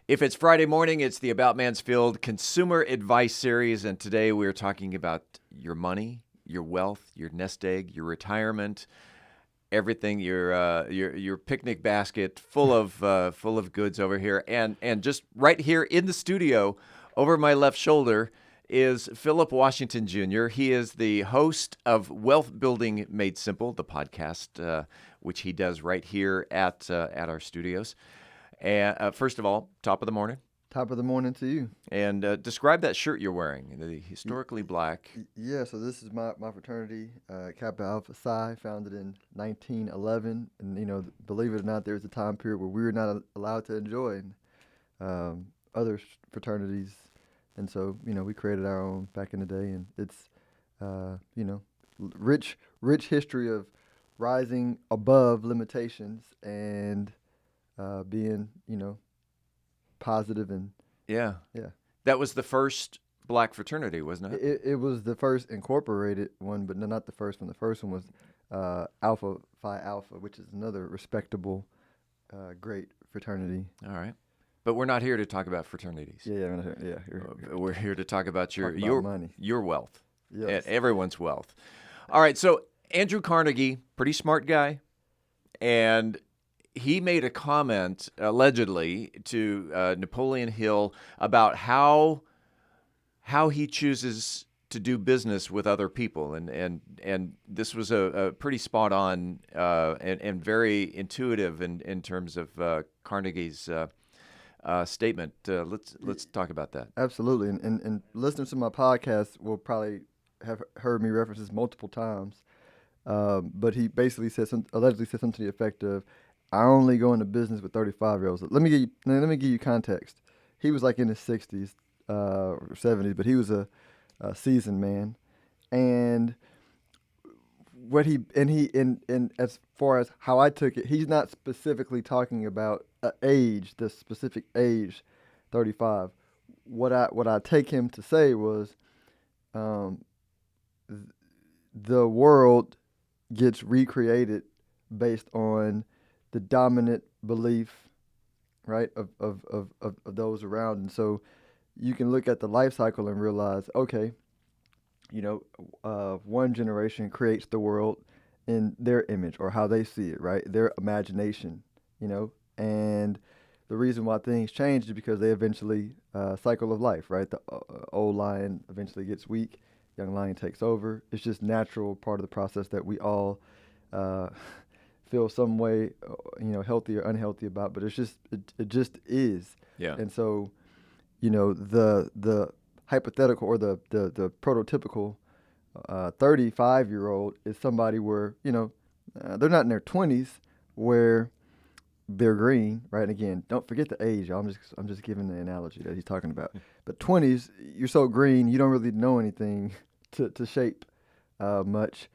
If it's Friday morning, it's the About Mansfield Consumer Advice Series, and today we're talking about your money, your wealth, your nest egg, your retirement, everything, your picnic basket full of goods over here, and just right here in the studio, over my left shoulder, is Phillip Washington Jr. He is the host of Wealth Building Made Simple, the podcast, which he does right here at our studios. And first of all, top of the morning. Top of the morning to you. And describe that shirt you're wearing, the historically black. Yeah, so this is my fraternity, Kappa Alpha Psi, founded in 1911. And, believe it or not, there's a time period where we were not allowed to enjoy other fraternities. And so, we created our own back in the day. And it's, rich history of rising above limitations and being, positive and Yeah. yeah. That was the first black fraternity, wasn't it? It was the first incorporated one, but not the first one. The first one was Alpha Phi Alpha, which is another respectable, great fraternity. All right. But we're not here to talk about fraternities. Yeah. We're here to talk about Talk about your money. your wealth, Yes. everyone's wealth. All right. So Andrew Carnegie, pretty smart guy, and he made a comment allegedly to Napoleon Hill about how he chooses to do business with other people, and this was a pretty spot on and very intuitive in terms of Carnegie's statement. Let's talk about that. Absolutely. And listeners to my podcast will probably have heard me reference this multiple times. But he basically allegedly said something to the effect of, "I only go into business with 35-year-olds." Let me give you context. He was like in his 60s or 70s, but he was a seasoned man, and as far as how I took it, he's not specifically talking about age, the specific age, 35. What I take him to say was, the world gets recreated based on the dominant belief, right, of those around. And so you can look at the life cycle and realize, okay, one generation creates the world in their image or how they see it, right, their imagination, and the reason why things change is because they eventually, cycle of life, right, the old lion eventually gets weak, young lion takes over. It's just natural part of the process that we all feel some way, healthy or unhealthy about, but it just is. Yeah. And so, the hypothetical or the prototypical 35-year-old is somebody where, they're not in their 20s where they're green, right? And again, don't forget the age. I'm just giving the analogy that he's talking about. But 20s, you're so green, you don't really know anything to shape much.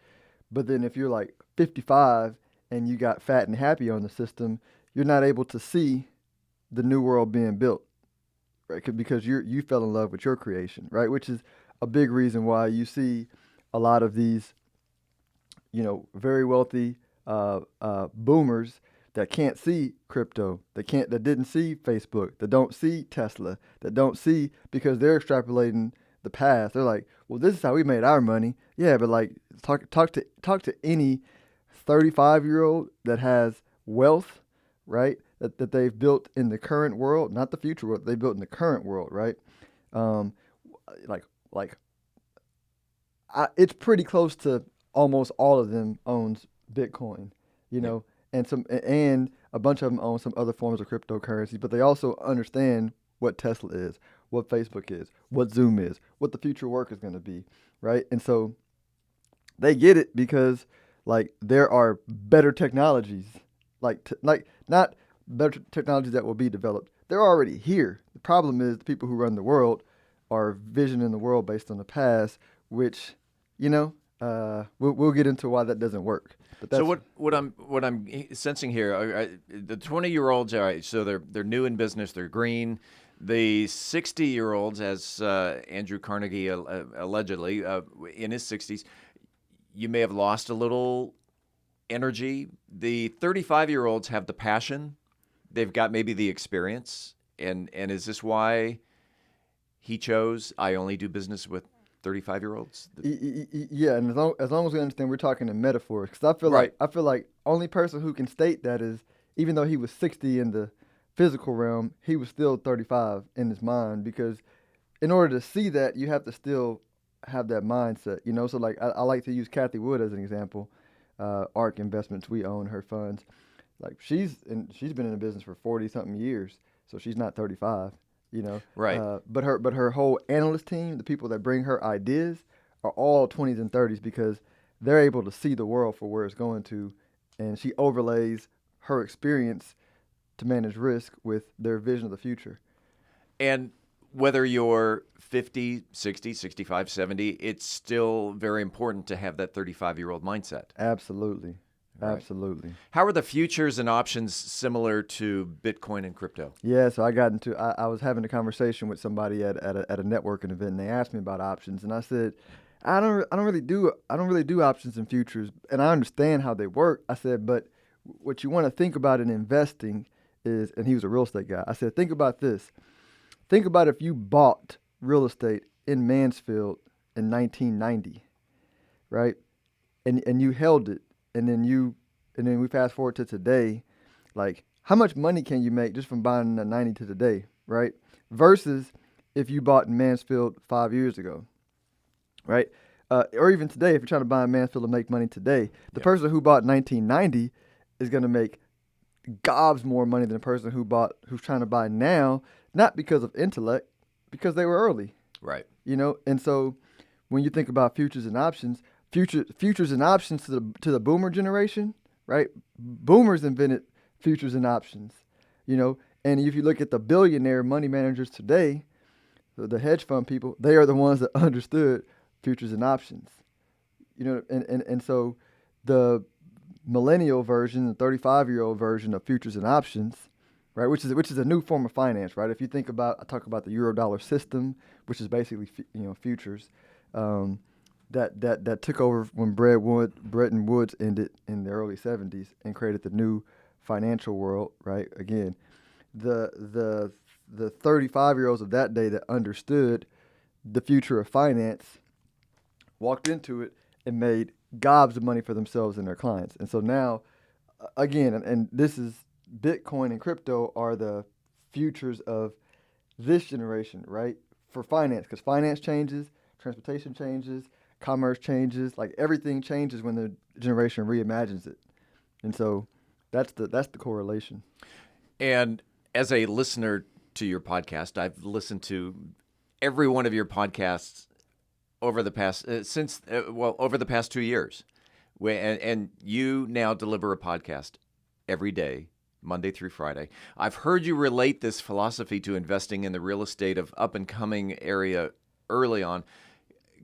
But then if you're like 55 and you got fat and happy on the system, you're not able to see the new world being built, right? Because you fell in love with your creation, right? Which is a big reason why you see a lot of these, very wealthy boomers that can't see crypto, that didn't see Facebook, that don't see Tesla, that don't see, because they're extrapolating the past. They're like, well, this is how we made our money. Yeah, but like talk to any 35-year-old that has wealth, right? That they've built in the current world, not the future world. They built in the current world, right? It's pretty close to almost all of them owns Bitcoin, and a bunch of them own some other forms of cryptocurrency, but they also understand what Tesla is, what Facebook is, what Zoom is, what the future work is going to be, right? And so they get it because like there are better technologies, not better technologies that will be developed. They're already here. The problem is the people who run the world are visioning the world based on the past, which, we'll get into why that doesn't work. But that's, So what I'm sensing here, the 20-year-olds, all right, so they're new in business, they're green. The 60-year-olds, as Andrew Carnegie allegedly in his 60s, you may have lost a little energy. The 35-year-olds have the passion. They've got maybe the experience, And is this why he chose, I only do business with 35-year-olds? Yeah, and as long as we understand, we're talking in metaphors. Because Right. I feel like only person who can state that is, even though he was 60 in the physical realm, he was still 35 in his mind. Because in order to see that, you have to still have that mindset, you know. So like, I like to use Kathy Wood as an example. ARC Investments, we own her funds. Like she's been in the business for 40 something years, so she's not 35, you know. Right. But her whole analyst team, the people that bring her ideas, are all 20s and 30s because they're able to see the world for where it's going to, and she overlays her experience to manage risk with their vision of the future. And whether you're 50, 60, 65, 70, it's still very important to have that 35-year-old mindset. Absolutely. Right. Absolutely. How are the futures and options similar to Bitcoin and crypto? Yeah, so I was having a conversation with somebody at a networking event, and they asked me about options, and I said, I don't really do options and futures, and I understand how they work. I said, but what you want to think about in investing is, and he was a real estate guy. I said, think about this. Think about if you bought real estate in Mansfield in 1990, right? And you held it, and then we fast forward to today, like how much money can you make just from buying a 90 to today, right? Versus if you bought in Mansfield 5 years ago, right? Or even today, if you're trying to buy in Mansfield to make money today, the person who bought 1990 is going to make gobs more money than the person who's trying to buy now, not because of intellect, because they were early, Right. you know. And so when you think about futures and options, futures and options to the boomer generation, right? Boomers invented futures and options, you know. And if you look at the billionaire money managers today, the hedge fund people, they are the ones that understood futures and options, you know. And so the millennial version, the 35-year-old version of futures and options, right, which is a new form of finance, right? If you think about, I talk about the Eurodollar system, which is basically futures. That took over when Bretton Woods ended in the early 70s and created the new financial world, right? Again, the 35-year-olds of that day that understood the future of finance walked into it and made gobs of money for themselves and their clients. And so now, again, and this is Bitcoin and crypto are the futures of this generation, right? For finance, because finance changes, transportation changes, commerce changes, like everything changes when the generation reimagines it. And so that's the correlation. And as a listener to your podcast, I've listened to every one of your podcasts over the past over the past 2 years, and you now deliver a podcast every day, Monday through Friday. I've heard you relate this philosophy to investing in the real estate of up and coming area early on.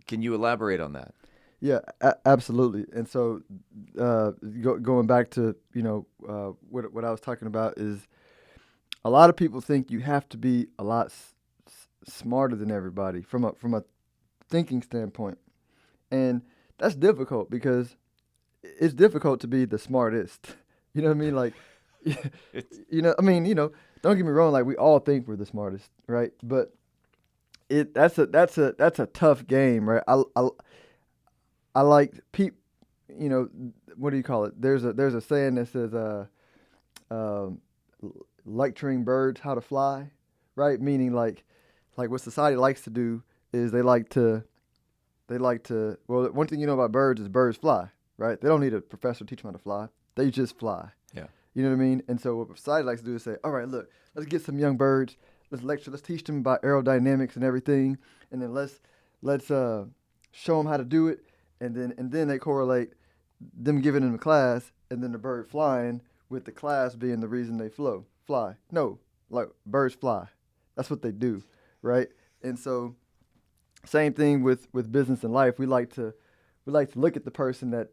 Can you elaborate on that? Yeah, absolutely. And so going back to what I was talking about is a lot of people think you have to be a lot smarter than everybody from a thinking standpoint, and that's difficult because it's difficult to be the smartest. You know what I mean? Like, don't get me wrong. Like, we all think we're the smartest, right? But that's a tough game, right? I like what do you call it? There's a saying that says lecturing birds how to fly, right? Meaning like what society likes to do is they like to well, one thing you know about birds is birds fly, right? They don't need a professor to teach them how to fly. They just fly. Yeah. You know what I mean? And so what society likes to do is say, all right, look, let's get some young birds, let's teach them about aerodynamics and everything, and then let's show them how to do it, and then they correlate them giving them a class and then the bird flying with the class being the reason they fly. No, like birds fly. That's what they do, right? And so same thing with business and life. We like to look at the person that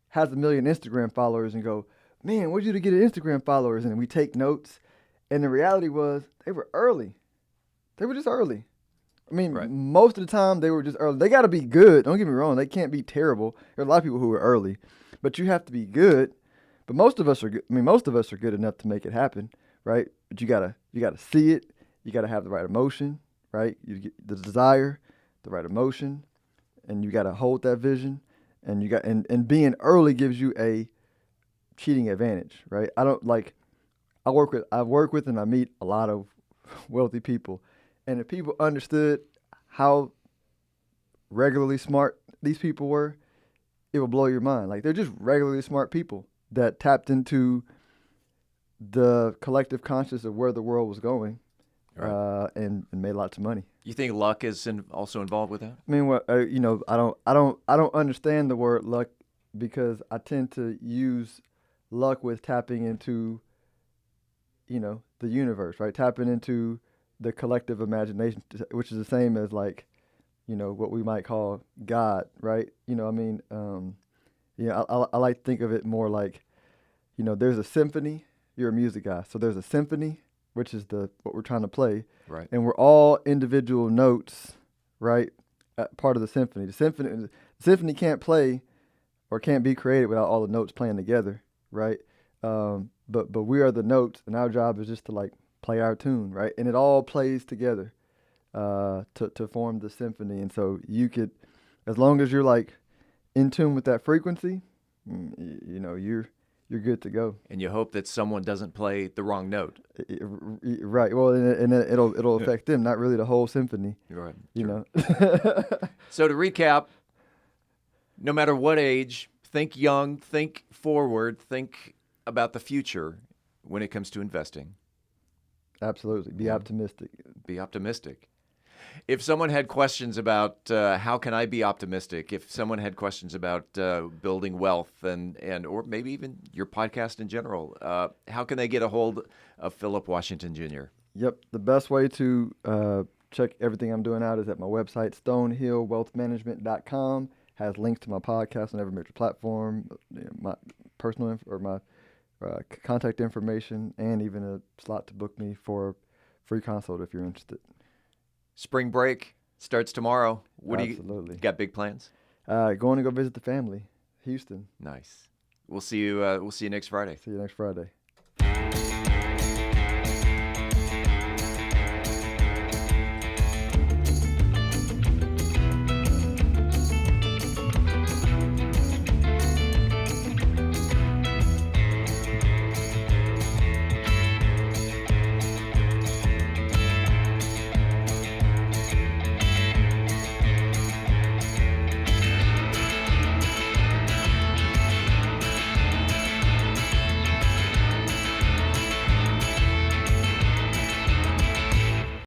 has 1 million Instagram followers and go, man, what'd you do to get Instagram followers? And we take notes. And the reality was they were early. They were just early. I mean, Right. Most of the time they were just early. They got to be good. Don't get me wrong. They can't be terrible. There are a lot of people who are early, but you have to be good. But most of us are good. I mean, most of us are good enough to make it happen, right? But you gotta see it. You gotta have the right emotion, right? You get the desire, the right emotion, and you gotta hold that vision. And you got and being early gives you a cheating advantage, right? I don't like. I work with and I meet a lot of wealthy people, and if people understood how regularly smart these people were, it will blow your mind. Like they're just regularly smart people that tapped into the collective conscious of where the world was going, Right. and made lots of money. You think luck is also involved with that? I mean, I don't understand the word luck because I tend to use luck with tapping into, the universe, right? Tapping into the collective imagination, which is the same as like, what we might call God, right? I like to think of it more like, there's a symphony. You're a music guy, so there's a symphony, which is what we're trying to play, Right. and we're all individual notes, right? Part of the symphony. The symphony can't play or can't be created without all the notes playing together, right? But we are the notes, and our job is just to like play our tune, right? And it all plays together to form the symphony. And so you could, as long as you're like in tune with that frequency, you're good to go. And you hope that someone doesn't play the wrong note. Right. Well, and it'll affect them, not really the whole symphony. Right. You Sure. know. So to recap, no matter what age, think young, think forward, think about the future when it comes to investing. Absolutely. Be Yeah. optimistic. Be optimistic. If someone had questions about how can I be optimistic, if someone had questions about building wealth and or maybe even your podcast in general, how can they get a hold of Phillip Washington Jr.? Yep. The best way to check everything I'm doing out is at my website, stonehillwealthmanagement.com. Has links to my podcast on every major platform, my personal or my contact information, and even a slot to book me for a free consult if you're interested. Spring break starts tomorrow. What do you Absolutely. got? Big plans? Going to go visit the family, Houston. Nice. We'll see you. We'll see you next Friday. See you next Friday.